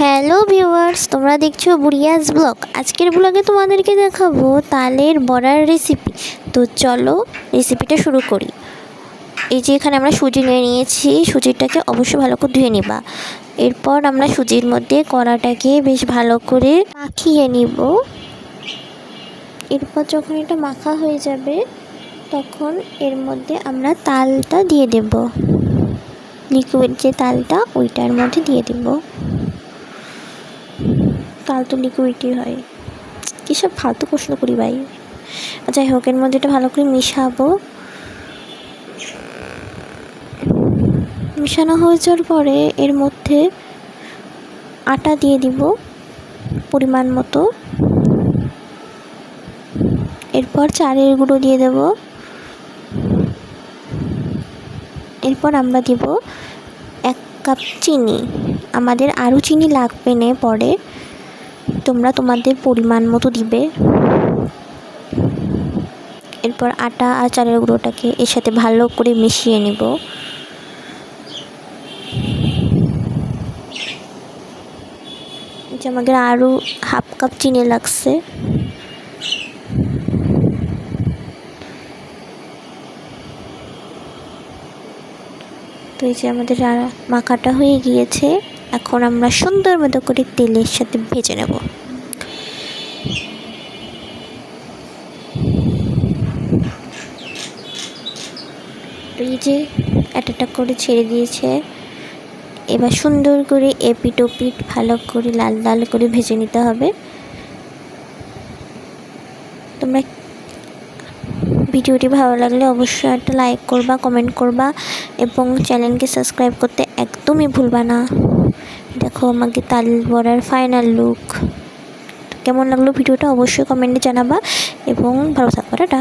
Hello viewers, তোমরা দেখছো বুড়িয়াস blog. আজকের ব্লগে তোমাদেরকে দেখাবো তালের বড়ার রেসিপি। তো চলো রেসিপিটা শুরু করি। এই যে এখানে আমরা সুজি নিয়ে নিয়েছি, সুজিটাকে অবশ্যই ভালো করে ধুয়ে নিবা। এরপর আমরা সুজির মধ্যে কড়াটাকে বেশ ভালো করে মাখিয়ে নিব। এরপর যখন এটা মাখা হয়ে যাবে তখন এর মধ্যে আমরা তালটা দিয়ে দেব। লিকুইড যে তালটা ওইটার মধ্যে দিয়ে দেব। তাল তো লিকুইডই হয়, কিসব ফালতু প্রশ্ন করি ভাই। যাই হোক, এর মধ্যে এটা ভালো করে মিশাবো। মিশানো হয়ে যাওয়ার পরে এর মধ্যে আটা দিয়ে দিব পরিমাণ মতো। এরপর চালের গুঁড়ো দিয়ে দেব। এরপর আমরা দিব 1 কাপ চিনি। আমাদের আরও চিনি লাগবে না, পরে তোমরা তোমাদের পরিমাণ মতো দিবে। এরপর আটা আর চালের গুঁড়োটাকে এর সাথে ভালো করে মিশিয়ে নেব। যে আমাদের আরও 1/2 কাপ চিনি লাগছে। তো এই যে আমাদের মাখাটা হয়ে গিয়েছে। এখন আমরা সুন্দর মতো করে তেলের সাথে ভেজে নেব। এই যে একটা করে ছেড়ে দিয়েছে। এবার সুন্দর করে এপিট ওপিট ভালো করে লাল লাল করে ভেজে নিতে হবে। তোমরা ভিডিওটি ভালো লাগলে অবশ্যই একটা লাইক করবা, কমেন্ট করবা এবং চ্যানেলকে সাবস্ক্রাইব করতে একদমই ভুলবা না। দেখো আমাকে তাল বড়ার ফাইনাল লুক। কেমন লাগলো ভিডিওটা অবশ্যই কমেন্টে জানাবা এবং ভালো থাকবা। টাটা।